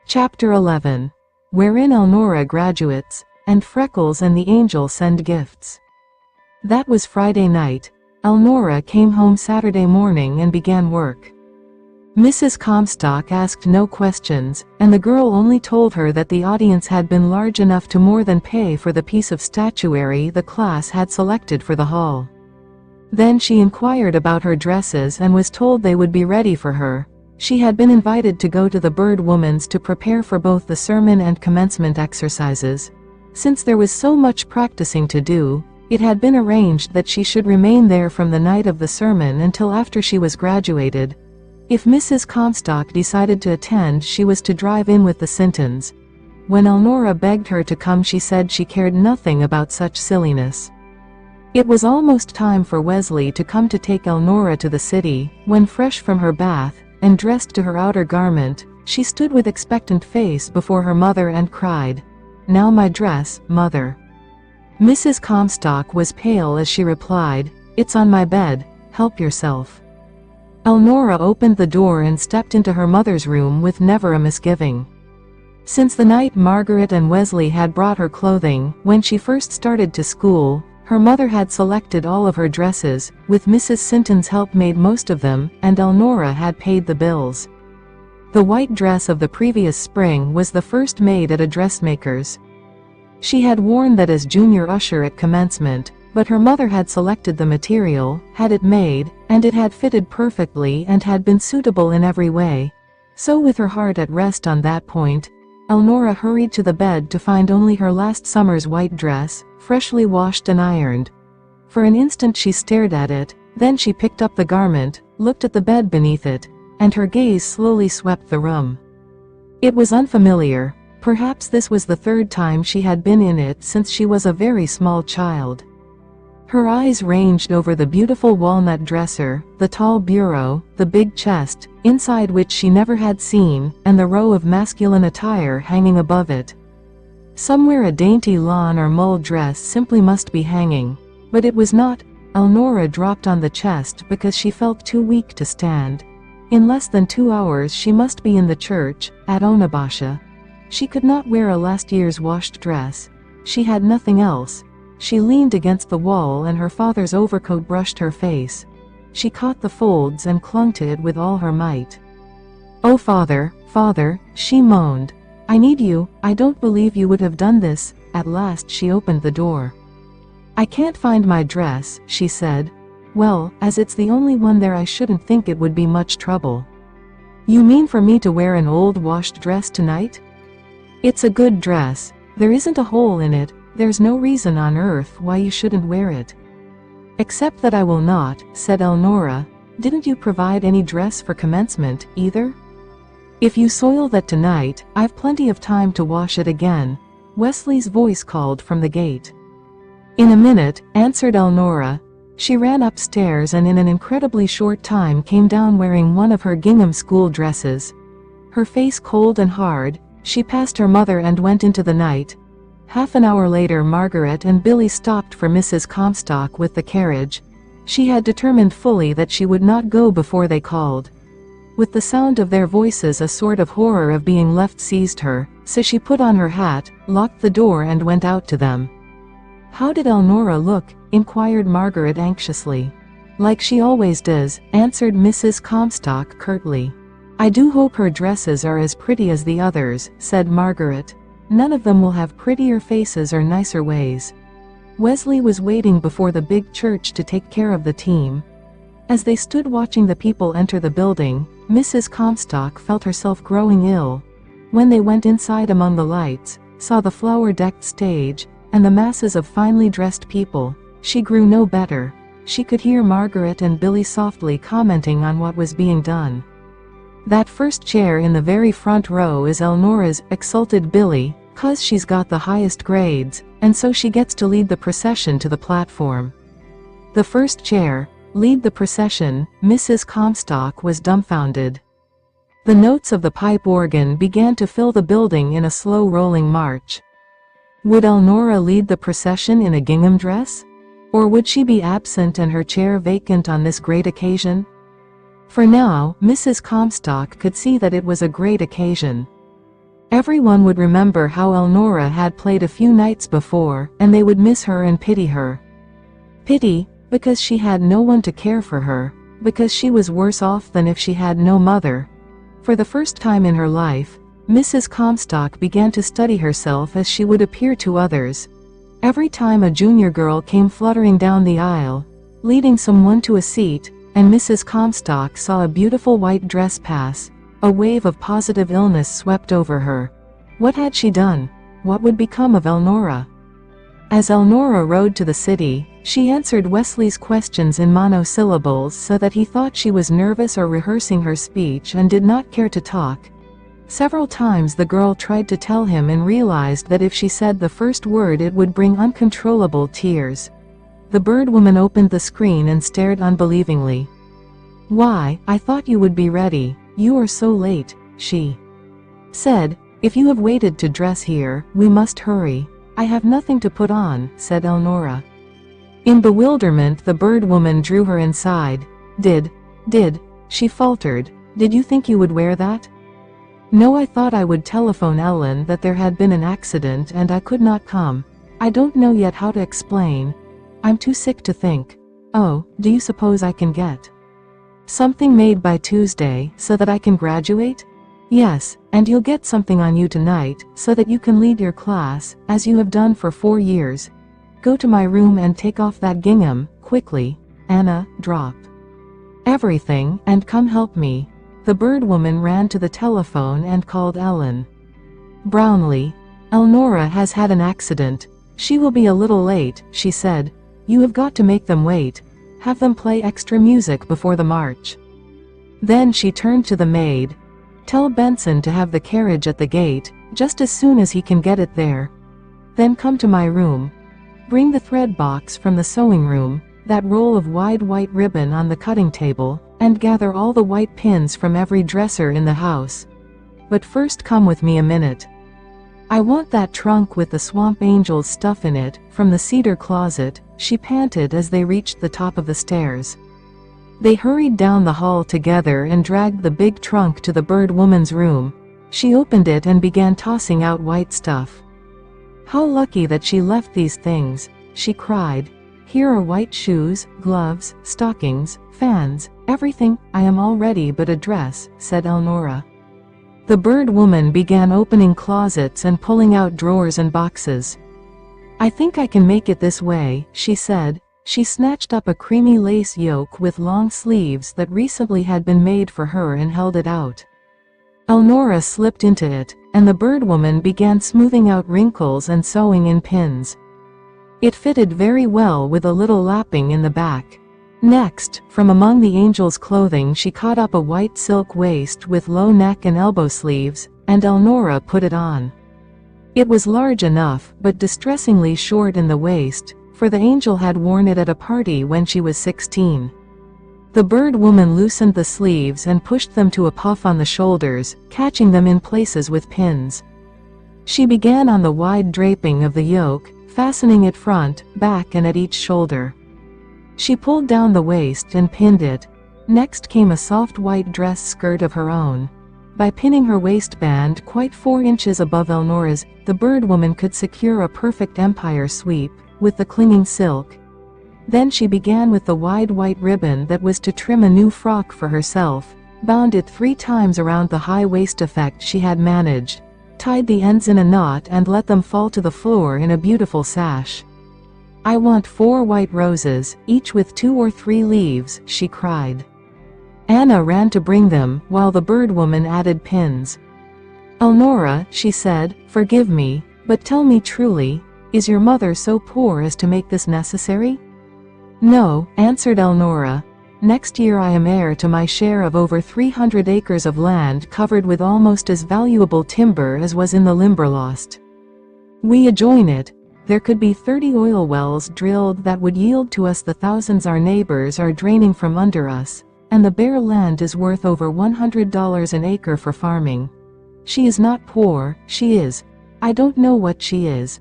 Chapter 11. Wherein Elnora graduates, and Freckles and the angel send gifts. That was Friday night. Elnora came home Saturday morning and began work. Mrs. Comstock asked no questions, and the girl only told her that the audience had been large enough to more than pay for the piece of statuary the class had selected for the hall. Then she inquired about her dresses and was told they would be ready for her. She had been invited to go to the Bird Woman's to prepare for both the sermon and commencement exercises. Since there was so much practicing to do, it had been arranged that she should remain there from the night of the sermon until after she was graduated. If Mrs. Comstock decided to attend, she was to drive in with the Sintons. When Elnora begged her to come, she said she cared nothing about such silliness. It was almost time for Wesley to come to take Elnora to the city, when fresh from her bath, and dressed to her outer garment, she stood with expectant face before her mother and cried, "Now my dress, mother." Mrs. Comstock was pale as she replied, "It's on my bed, help yourself." Elnora opened the door and stepped into her mother's room with never a misgiving. Since the night Margaret and Wesley had brought her clothing, when she first started to school, her mother had selected all of her dresses, with Mrs. Sinton's help made most of them, and Elnora had paid the bills. The white dress of the previous spring was the first made at a dressmaker's. She had worn that as junior usher at commencement, but her mother had selected the material, had it made, and it had fitted perfectly and had been suitable in every way. So with her heart at rest on that point, Elnora hurried to the bed to find only her last summer's white dress, freshly washed and ironed. For an instant she stared at it, then she picked up the garment, looked at the bed beneath it, and her gaze slowly swept the room. It was unfamiliar. Perhaps this was the third time she had been in it since she was a very small child. Her eyes ranged over the beautiful walnut dresser, the tall bureau, the big chest, inside which she never had seen, and the row of masculine attire hanging above it. Somewhere a dainty lawn or mull dress simply must be hanging. But it was not. Elnora dropped on the chest because she felt too weak to stand. In less than 2 hours she must be in the church, at Onabasha. She could not wear a last year's washed dress. She had nothing else. She leaned against the wall and her father's overcoat brushed her face. She caught the folds and clung to it with all her might. "Oh, father, father," she moaned. "I need you. I don't believe you would have done this." At last she opened the door. "I can't find my dress," she said. "Well, as it's the only one there, I shouldn't think it would be much trouble." "You mean for me to wear an old washed dress tonight?" "It's a good dress. There isn't a hole in it. There's no reason on earth why you shouldn't wear it." "Except that I will not," said Elnora. "Didn't you provide any dress for commencement, either?" "If you soil that tonight, I've plenty of time to wash it again," Wesley's voice called from the gate. "In a minute," answered Elnora. She ran upstairs and in an incredibly short time came down wearing one of her gingham school dresses. Her face cold and hard, she passed her mother and went into the night. Half an hour later Margaret and Billy stopped for Mrs. Comstock with the carriage. She had determined fully that she would not go before they called. With the sound of their voices a sort of horror of being left seized her, so she put on her hat, locked the door and went out to them. "How did Elnora look?" inquired Margaret anxiously. "Like she always does," answered Mrs. Comstock curtly. "I do hope her dresses are as pretty as the others," said Margaret. "None of them will have prettier faces or nicer ways." Wesley was waiting before the big church to take care of the team. As they stood watching the people enter the building, Mrs. Comstock felt herself growing ill. When they went inside among the lights, saw the flower-decked stage, and the masses of finely dressed people, she grew no better. She could hear Margaret and Billy softly commenting on what was being done. "That first chair in the very front row is Elnora's," exulted Billy, "'cause she's got the highest grades, and so she gets to lead the procession to the platform." The first chair, lead the procession, Mrs. Comstock was dumbfounded. The notes of the pipe organ began to fill the building in a slow rolling march. Would Elnora lead the procession in a gingham dress? Or would she be absent and her chair vacant on this great occasion? For now, Mrs. Comstock could see that it was a great occasion. Everyone would remember how Elnora had played a few nights before, and they would miss her and pity her. Pity, because she had no one to care for her, because she was worse off than if she had no mother. For the first time in her life, Mrs. Comstock began to study herself as she would appear to others. Every time a junior girl came fluttering down the aisle, leading someone to a seat, and Mrs. Comstock saw a beautiful white dress pass, a wave of positive illness swept over her. What had she done? What would become of Elnora? As Elnora rode to the city, she answered Wesley's questions in monosyllables so that he thought she was nervous or rehearsing her speech and did not care to talk. Several times the girl tried to tell him and realized that if she said the first word it would bring uncontrollable tears. The bird woman opened the screen and stared unbelievingly. "Why, I thought you would be ready. You are so late," she said. "If you have waited to dress here, we must hurry." "I have nothing to put on," said Elnora. In bewilderment the bird woman drew her inside. Did, she faltered. "Did you think you would wear that?" "No, I thought I would telephone Ellen that there had been an accident and I could not come. I don't know yet how to explain. I'm too sick to think." "Oh, do you suppose I can get something made by Tuesday so that I can graduate?" "Yes, and you'll get something on you tonight so that you can lead your class, as you have done for 4 years. Go to my room and take off that gingham, quickly. Anna, drop everything and come help me." The bird woman ran to the telephone and called Ellen. Brownlee, "Elnora has had an accident. She will be a little late," she said. "You have got to make them wait. Have them play extra music before the march." Then she turned to the maid. "Tell Benson to have the carriage at the gate, just as soon as he can get it there. Then come to my room. Bring the thread box from the sewing room, that roll of wide white ribbon on the cutting table, and gather all the white pins from every dresser in the house. But first come with me a minute. I want that trunk with the Swamp Angel's stuff in it, from the cedar closet," she panted as they reached the top of the stairs. They hurried down the hall together and dragged the big trunk to the bird woman's room. She opened it and began tossing out white stuff. "How lucky that she left these things," she cried. "Here are white shoes, gloves, stockings, fans, everything. I am all ready but a dress," said Elnora. The bird woman began opening closets and pulling out drawers and boxes. "I think I can make it this way," she said. She snatched up a creamy lace yoke with long sleeves that recently had been made for her and held it out. Elnora slipped into it, and the bird woman began smoothing out wrinkles and sewing in pins. It fitted very well with a little lapping in the back. Next, from among the angel's clothing she caught up a white silk waist with low neck and elbow sleeves, and Elnora put it on. It was large enough, but distressingly short in the waist, for the angel had worn it at a party when she was 16. The bird woman loosened the sleeves and pushed them to a puff on the shoulders, catching them in places with pins. She began on the wide draping of the yoke, fastening it front, back and at each shoulder. She pulled down the waist and pinned it. Next came a soft white dress skirt of her own. By pinning her waistband quite 4 inches above Elnora's, the bird woman could secure a perfect empire sweep, with the clinging silk. Then she began with the wide white ribbon that was to trim a new frock for herself, bound it 3 times around the high waist effect she had managed, tied the ends in a knot and let them fall to the floor in a beautiful sash. "I want 4 white roses, each with 2 or 3 leaves," she cried. Anna ran to bring them, while the bird woman added pins. "Elnora," she said, "forgive me, but tell me truly, is your mother so poor as to make this necessary?" "No," answered Elnora. "Next year I am heir to my share of over 300 acres of land covered with almost as valuable timber as was in the Limberlost. We adjoin it. There could be 30 oil wells drilled that would yield to us the thousands our neighbors are draining from under us, and the bare land is worth over $100 an acre for farming. She is not poor, she is. I don't know what she is.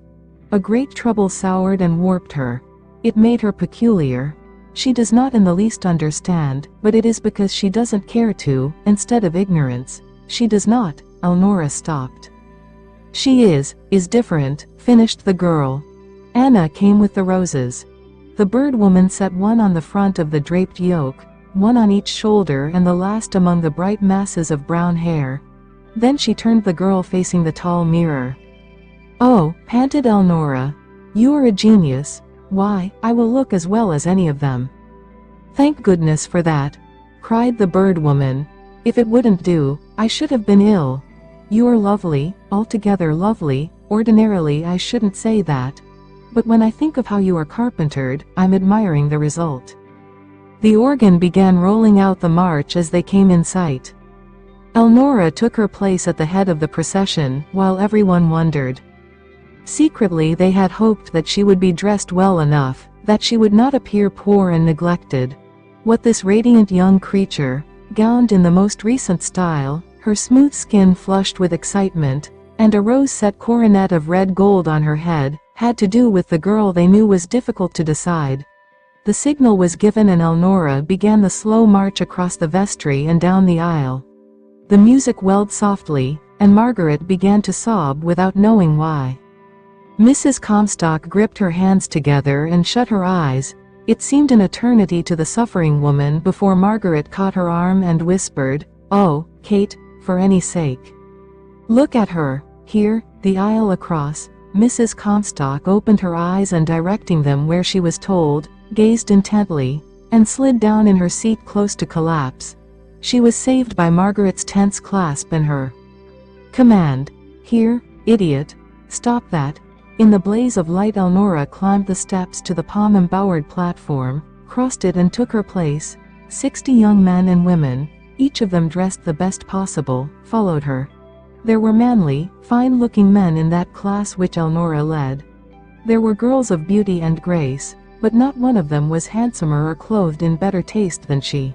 A great trouble soured and warped her. It made her peculiar. She does not in the least understand, but it is because she doesn't care to, instead of ignorance. She does not." Elnora stopped. She is different, finished the girl. Anna came with the roses. The bird woman set one on the front of the draped yoke, one on each shoulder and the last among the bright masses of brown hair. Then she turned the girl facing the tall mirror. "Oh," panted Elnora. "You are a genius. Why, I will look as well as any of them." "Thank goodness for that," cried the bird woman. "If it wouldn't do, I should have been ill. You are lovely, altogether lovely. Ordinarily I shouldn't say that. But when I think of how you are carpentered, I'm admiring the result." The organ began rolling out the march as they came in sight. Elnora took her place at the head of the procession, while everyone wondered. Secretly they had hoped that she would be dressed well enough, that she would not appear poor and neglected. What this radiant young creature, gowned in the most recent style, her smooth skin flushed with excitement, and a rose-set coronet of red gold on her head, had to do with the girl they knew was difficult to decide. The signal was given and Elnora began the slow march across the vestry and down the aisle. The music welled softly, and Margaret began to sob without knowing why. Mrs. Comstock gripped her hands together and shut her eyes. It seemed an eternity to the suffering woman before Margaret caught her arm and whispered, "Oh, Kate, for any sake. Look at her." Here, the aisle across, Mrs. Comstock opened her eyes and directing them where she was told, gazed intently, and slid down in her seat close to collapse. She was saved by Margaret's tense clasp in her command. "Here, idiot. Stop that." In the blaze of light Elnora climbed the steps to the palm-embowered platform, crossed it and took her place. 60 young men and women, each of them dressed the best possible, followed her. There were manly, fine-looking men in that class which Elnora led. There were girls of beauty and grace, but not one of them was handsomer or clothed in better taste than she.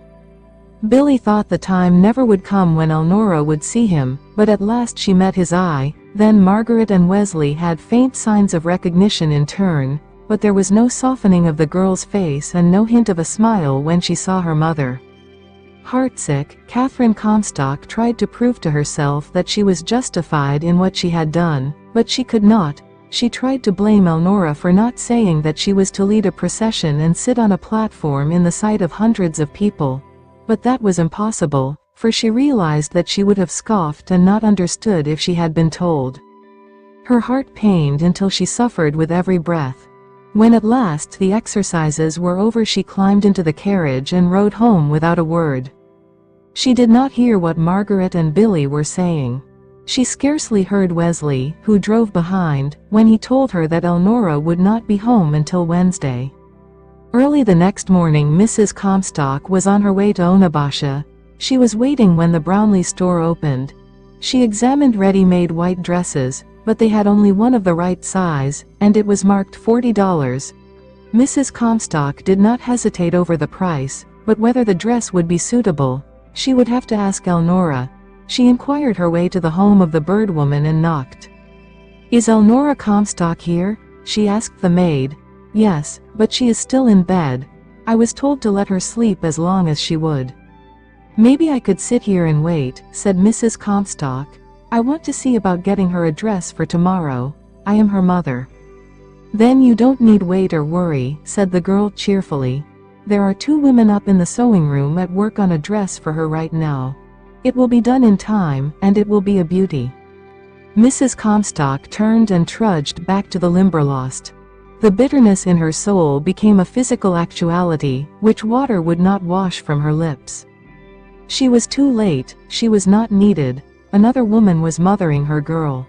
Billy thought the time never would come when Elnora would see him, but at last she met his eye. Then Margaret and Wesley had faint signs of recognition in turn, but there was no softening of the girl's face and no hint of a smile when she saw her mother. Heartsick, Catherine Comstock tried to prove to herself that she was justified in what she had done, but she could not. She tried to blame Elnora for not saying that she was to lead a procession and sit on a platform in the sight of hundreds of people. But that was impossible, for she realized that she would have scoffed and not understood if she had been told. Her heart pained until she suffered with every breath. When at last the exercises were over she climbed into the carriage and rode home without a word. She did not hear what Margaret and Billy were saying. She scarcely heard Wesley, who drove behind, when he told her that Elnora would not be home until Wednesday. Early the next morning Mrs. Comstock was on her way to Onabasha. She was waiting when the Brownlee store opened. She examined ready-made white dresses, but they had only one of the right size, and it was marked $40. Mrs. Comstock did not hesitate over the price, but whether the dress would be suitable, she would have to ask Elnora. She inquired her way to the home of the bird woman and knocked. "Is Elnora Comstock here?" she asked the maid. "Yes, but she is still in bed. I was told to let her sleep as long as she would." "Maybe I could sit here and wait," said Mrs. Comstock. "I want to see about getting her a dress for tomorrow. I am her mother." "Then you don't need wait or worry," said the girl cheerfully. "There are 2 women up in the sewing room at work on a dress for her right now. It will be done in time, and it will be a beauty." Mrs. Comstock turned and trudged back to the Limberlost. The bitterness in her soul became a physical actuality, which water would not wash from her lips. She was too late, she was not needed. Another woman was mothering her girl.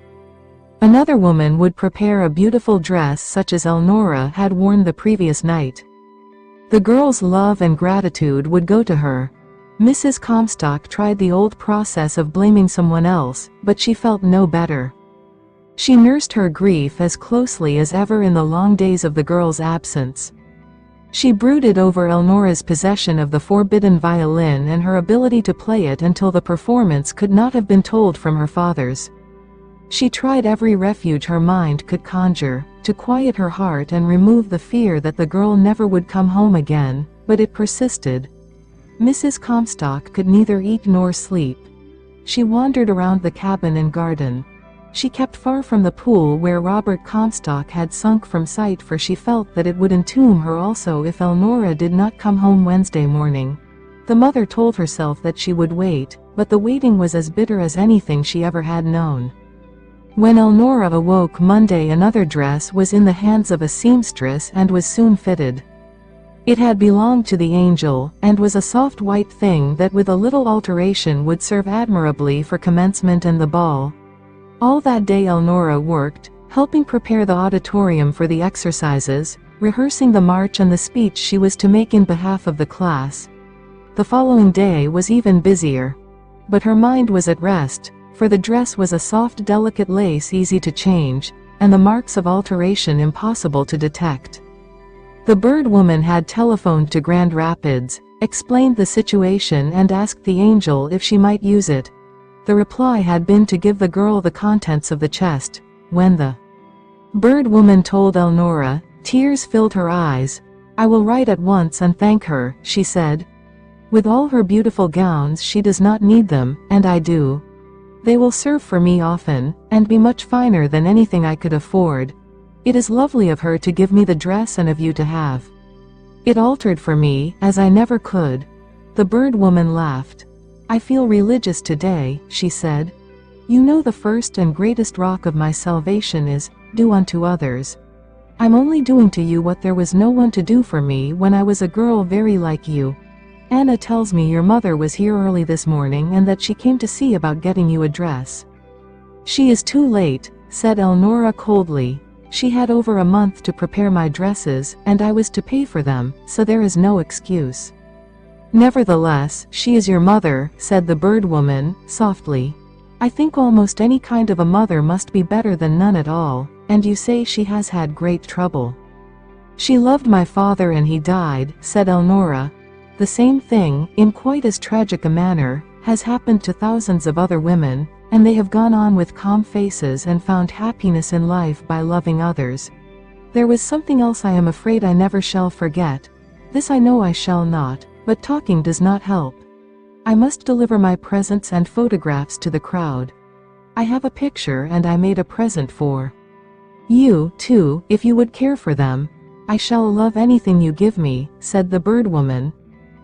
Another woman would prepare a beautiful dress such as Elnora had worn the previous night. The girl's love and gratitude would go to her. Mrs. Comstock tried the old process of blaming someone else, but she felt no better. She nursed her grief as closely as ever in the long days of the girl's absence. She brooded over Elnora's possession of the forbidden violin and her ability to play it until the performance could not have been told from her father's. She tried every refuge her mind could conjure, to quiet her heart and remove the fear that the girl never would come home again, but it persisted. Mrs. Comstock could neither eat nor sleep. She wandered around the cabin and garden. She kept far from the pool where Robert Comstock had sunk from sight, for she felt that it would entomb her also if Elnora did not come home Wednesday morning. The mother told herself that she would wait, but the waiting was as bitter as anything she ever had known. When Elnora awoke Monday, another dress was in the hands of a seamstress and was soon fitted. It had belonged to the Angel, and was a soft white thing that with a little alteration would serve admirably for commencement and the ball. All that day Elnora worked, helping prepare the auditorium for the exercises, rehearsing the march and the speech she was to make in behalf of the class. The following day was even busier. But her mind was at rest, for the dress was a soft, delicate lace easy to change, and the marks of alteration impossible to detect. The bird woman had telephoned to Grand Rapids, explained the situation and asked the Angel if she might use it. The reply had been to give the girl the contents of the chest. When the bird woman told Elnora, tears filled her eyes. "I will write at once and thank her," she said. "With all her beautiful gowns she does not need them, and I do. They will serve for me often, and be much finer than anything I could afford. It is lovely of her to give me the dress and of you to have. It altered for me, as I never could." The bird woman laughed. "I feel religious today," she said. "You know the first and greatest rock of my salvation is, do unto others. I'm only doing to you what there was no one to do for me when I was a girl very like you. Anna tells me your mother was here early this morning and that she came to see about getting you a dress." "She is too late," said Elnora coldly. "She had over a month to prepare my dresses, and I was to pay for them, so there is no excuse." "Nevertheless, she is your mother," said the bird woman, softly. "I think almost any kind of a mother must be better than none at all, and you say she has had great trouble." "She loved my father and he died," said Elnora. "The same thing, in quite as tragic a manner, has happened to thousands of other women, and they have gone on with calm faces and found happiness in life by loving others. There was something else I am afraid I never shall forget. This I know I shall not, but talking does not help. I must deliver my presents and photographs to the crowd. I have a picture and I made a present for you, too, if you would care for them. I shall love anything you give me," said the bird woman.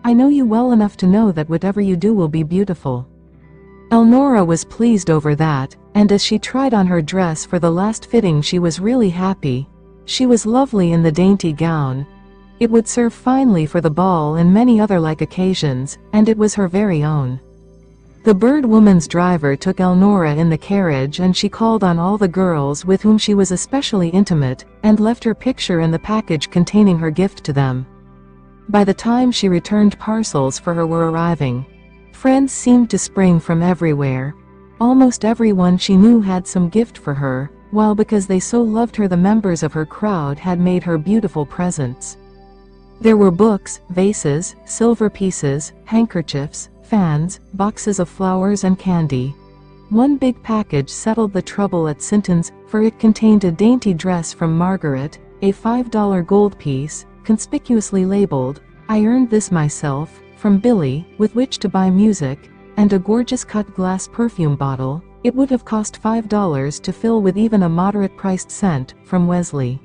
"I know you well enough to know that whatever you do will be beautiful." Elnora was pleased over that, and as she tried on her dress for the last fitting she was really happy. She was lovely in the dainty gown. It would serve finely for the ball and many other like occasions, and it was her very own. The bird woman's driver took Elnora in the carriage and she called on all the girls with whom she was especially intimate, and left her picture and the package containing her gift to them. By the time she returned parcels for her were arriving. Friends seemed to spring from everywhere. Almost everyone she knew had some gift for her, while because they so loved her the members of her crowd had made her beautiful presents. There were books, vases, silver pieces, handkerchiefs, fans, boxes of flowers and candy. One big package settled the trouble at Sinton's, for it contained a dainty dress from Margaret, a $5 gold piece, conspicuously labeled, "I earned this myself," from Billy, with which to buy music, and a gorgeous cut glass perfume bottle. It would have cost $5 to fill with even a moderate-priced scent, from Wesley.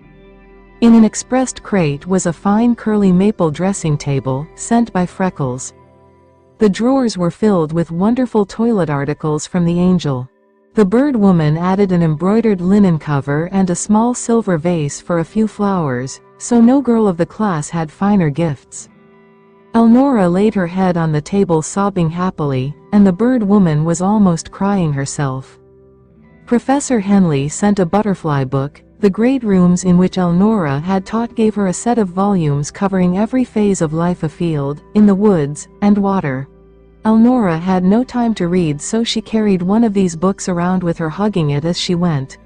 In an expressed crate was a fine curly maple dressing table, sent by Freckles. The drawers were filled with wonderful toilet articles from the Angel. The bird woman added an embroidered linen cover and a small silver vase for a few flowers, so no girl of the class had finer gifts. Elnora laid her head on the table sobbing happily, and the bird woman was almost crying herself. Professor Henley sent a butterfly book. The great rooms in which Elnora had taught gave her a set of volumes covering every phase of life afield, in the woods, and water. Elnora had no time to read, so she carried one of these books around with her, hugging it as she went.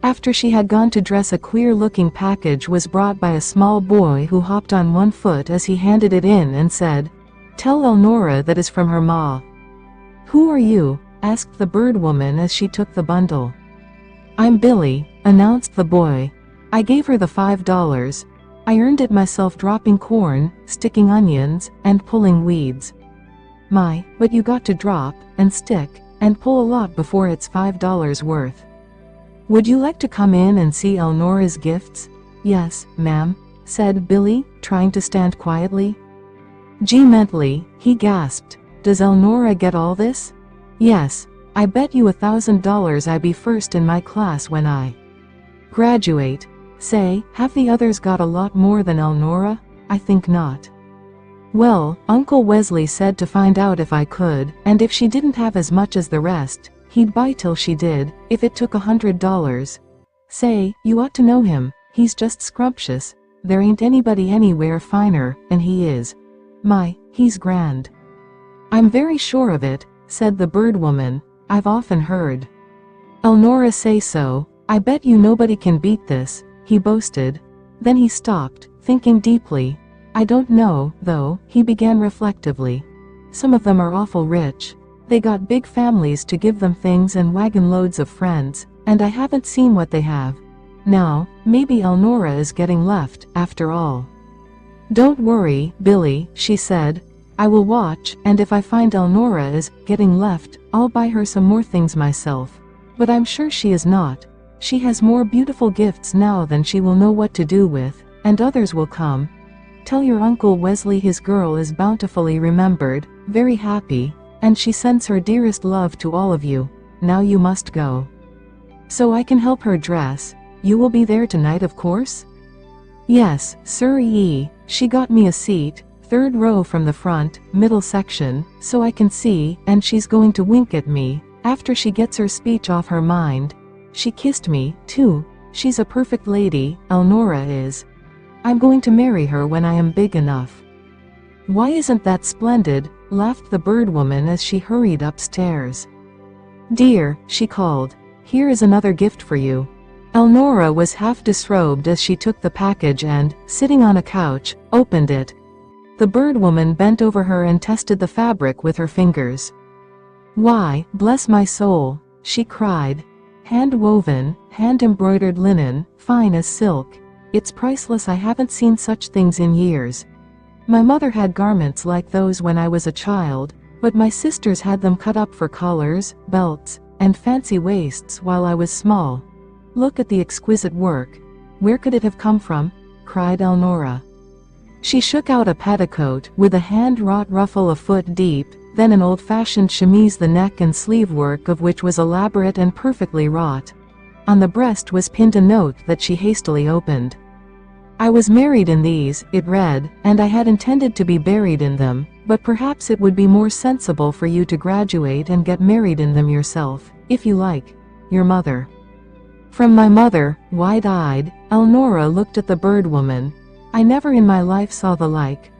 After she had gone to dress, a queer-looking package was brought by a small boy who hopped on one foot as he handed it in and said, "Tell Elnora that is from her ma." "Who are you?" asked the bird woman as she took the bundle. "I'm Billy," announced the boy. "I gave her the $5. I earned it myself dropping corn, sticking onions, and pulling weeds." "My, but you got to drop, and stick, and pull a lot before it's $5 worth." Would you like to come in and see Elnora's gifts? Yes, ma'am, said Billy, trying to stand quietly. Gee, mentally, he gasped. Does Elnora get all this? Yes, I bet you $1,000 I be first in my class when I graduate. Say, have the others got a lot more than Elnora? I think not. Well, Uncle Wesley said to find out if I could, and if she didn't have as much as the rest, he'd buy till she did, if it took $100. Say, you ought to know him, he's just scrumptious. There ain't anybody anywhere finer, and he is. My, he's grand. I'm very sure of it, said the bird woman. I've often heard Elnora say so. I bet you nobody can beat this, he boasted. Then he stopped, thinking deeply. I don't know, though, he began reflectively. Some of them are awful rich. They got big families to give them things and wagon loads of friends, and I haven't seen what they have. Now, maybe Elnora is getting left, after all. Don't worry, Billy, she said. I will watch, and if I find Elnora is getting left, I'll buy her some more things myself. But I'm sure she is not. She has more beautiful gifts now than she will know what to do with, and others will come. Tell your Uncle Wesley his girl is bountifully remembered, very happy, and she sends her dearest love to all of you. Now you must go. So I can help her dress. You will be there tonight, of course? Yes, sir. She got me a seat, 3rd row from the front, middle section, so I can see, and she's going to wink at me, after she gets her speech off her mind. She kissed me, too. She's a perfect lady, Elnora is. I'm going to marry her when I am big enough. Why isn't that splendid? Laughed the bird woman as she hurried upstairs. Dear, she called, here is another gift for you. Elnora was half disrobed as she took the package and, sitting on a couch, opened it. The bird woman bent over her and tested the fabric with her fingers. Why, bless my soul, she cried. Hand-woven, hand-embroidered linen, fine as silk. It's priceless. I haven't seen such things in years. My mother had garments like those when I was a child, but my sisters had them cut up for collars, belts, and fancy waists while I was small. Look at the exquisite work. Where could it have come from? Cried Elnora. She shook out a petticoat, with a hand-wrought ruffle a foot deep, then an old-fashioned chemise, the neck and sleeve work of which was elaborate and perfectly wrought. On the breast was pinned a note that she hastily opened. I was married in these, it read, and I had intended to be buried in them, but perhaps it would be more sensible for you to graduate and get married in them yourself, if you like. Your mother. From my mother, wide-eyed, Elnora looked at the bird woman. I never in my life saw the like.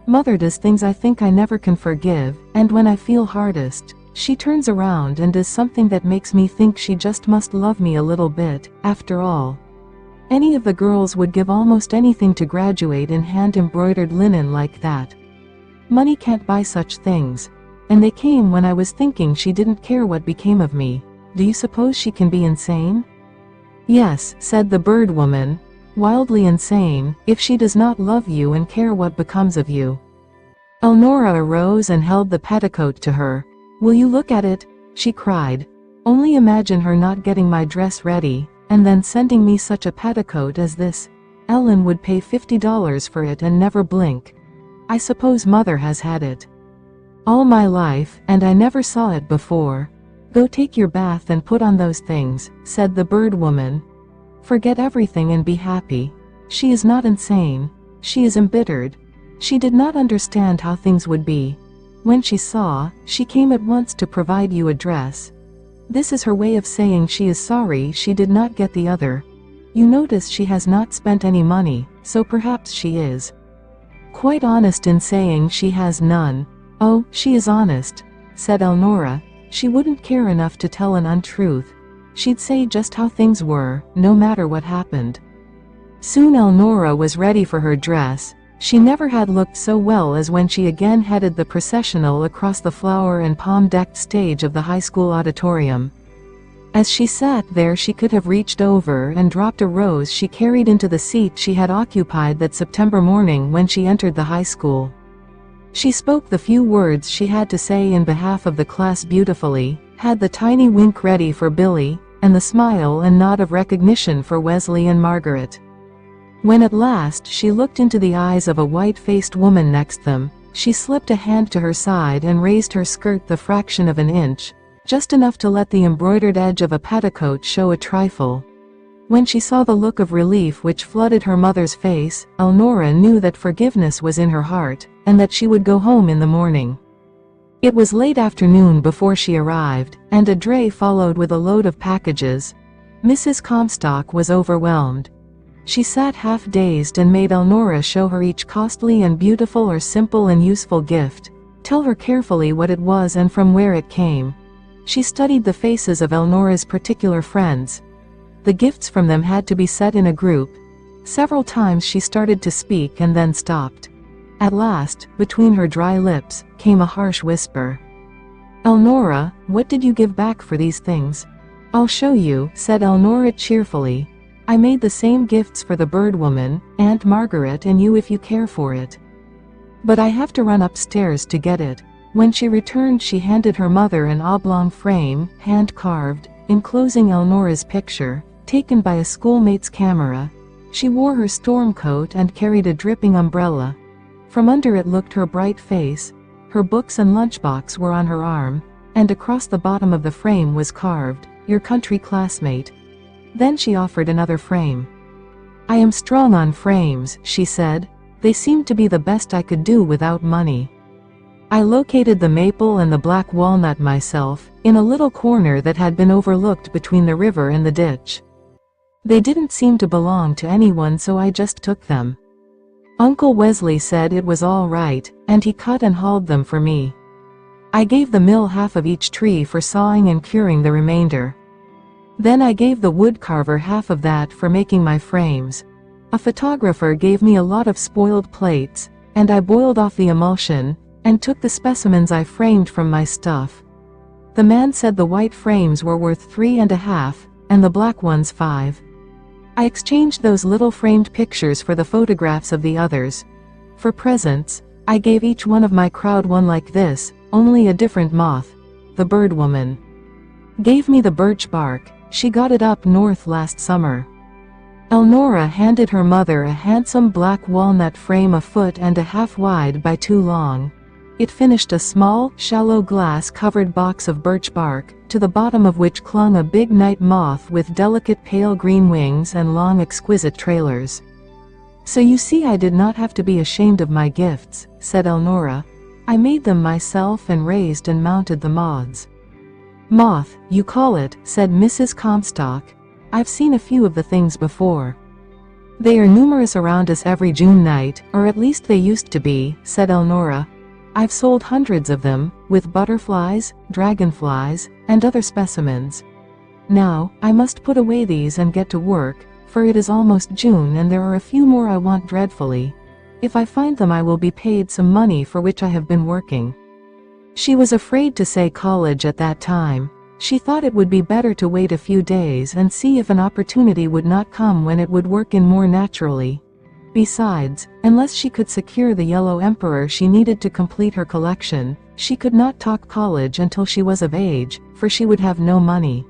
Mother does things I think I never can forgive, and when I feel hardest, she turns around and does something that makes me think she just must love me a little bit, after all. Any of the girls would give almost anything to graduate in hand-embroidered linen like that. Money can't buy such things. And they came when I was thinking she didn't care what became of me. Do you suppose she can be insane? Yes, said the bird woman. Wildly insane, if she does not love you and care what becomes of you. Elnora arose and held the petticoat to her. Will you look at it? She cried. Only imagine her not getting my dress ready, and then sending me such a petticoat as this. Ellen would pay $50 for it and never blink. I suppose Mother has had it all my life, and I never saw it before. Go take your bath and put on those things, said the bird woman. Forget everything and be happy. She is not insane. She is embittered. She did not understand how things would be. When she saw, she came at once to provide you a dress. This is her way of saying she is sorry she did not get the other. You notice she has not spent any money, so perhaps she is quite honest in saying she has none. Oh, she is honest, said Elnora. She wouldn't care enough to tell an untruth. She'd say just how things were, no matter what happened. Soon Elnora was ready for her dress. She never had looked so well as when she again headed the processional across the flower and palm-decked stage of the high school auditorium. As she sat there, she could have reached over and dropped a rose she carried into the seat she had occupied that September morning when she entered the high school. She spoke the few words she had to say in behalf of the class beautifully, had the tiny wink ready for Billy, and the smile and nod of recognition for Wesley and Margaret. When at last she looked into the eyes of a white-faced woman next them, she slipped a hand to her side and raised her skirt the fraction of an inch, just enough to let the embroidered edge of a petticoat show a trifle. When she saw the look of relief which flooded her mother's face, Elnora knew that forgiveness was in her heart, and that she would go home in the morning. It was late afternoon before she arrived, and a dray followed with a load of packages. Mrs. Comstock was overwhelmed. She sat half-dazed and made Elnora show her each costly and beautiful or simple and useful gift, tell her carefully what it was and from where it came. She studied the faces of Elnora's particular friends. The gifts from them had to be set in a group. Several times she started to speak and then stopped. At last, between her dry lips, came a harsh whisper. "Elnora, what did you give back for these things?" "I'll show you," said Elnora cheerfully. "I made the same gifts for the bird woman, Aunt Margaret and you if you care for it. But I have to run upstairs to get it." When she returned she handed her mother an oblong frame, hand-carved, enclosing Elnora's picture, taken by a schoolmate's camera. She wore her storm coat and carried a dripping umbrella. From under it looked her bright face. Her books and lunchbox were on her arm, and across the bottom of the frame was carved, "Your country classmate." Then she offered another frame. "I am strong on frames," she said. "They seemed to be the best I could do without money. I located the maple and the black walnut myself, in a little corner that had been overlooked between the river and the ditch. They didn't seem to belong to anyone, so I just took them. Uncle Wesley said it was all right, and he cut and hauled them for me. I gave the mill half of each tree for sawing and curing the remainder. Then I gave the woodcarver half of that for making my frames. A photographer gave me a lot of spoiled plates, and I boiled off the emulsion, and took the specimens I framed from my stuff. The man said the white frames were worth 3.5, and the black ones 5. I exchanged those little framed pictures for the photographs of the others. For presents, I gave each one of my crowd one like this, only a different moth. The bird woman gave me the birch bark. She got it up north last summer." Elnora handed her mother a handsome black walnut frame 1.5 feet wide by 2 long. It finished a small, shallow glass-covered box of birch bark, to the bottom of which clung a big night moth with delicate pale green wings and long exquisite trailers. "So you see I did not have to be ashamed of my gifts," said Elnora. "I made them myself and raised and mounted the moths." "Moth, you call it," said Mrs. Comstock. "I've seen a few of the things before. They are numerous around us every June night, or at least they used to be," said Elnora. "I've sold hundreds of them, with butterflies, dragonflies, and other specimens. Now, I must put away these and get to work, for it is almost June and there are a few more I want dreadfully. If I find them I will be paid some money for which I have been working." She was afraid to say college at that time. She thought it would be better to wait a few days and see if an opportunity would not come when it would work in more naturally. Besides, unless she could secure the Yellow Emperor she needed to complete her collection, she could not talk college until she was of age, for she would have no money.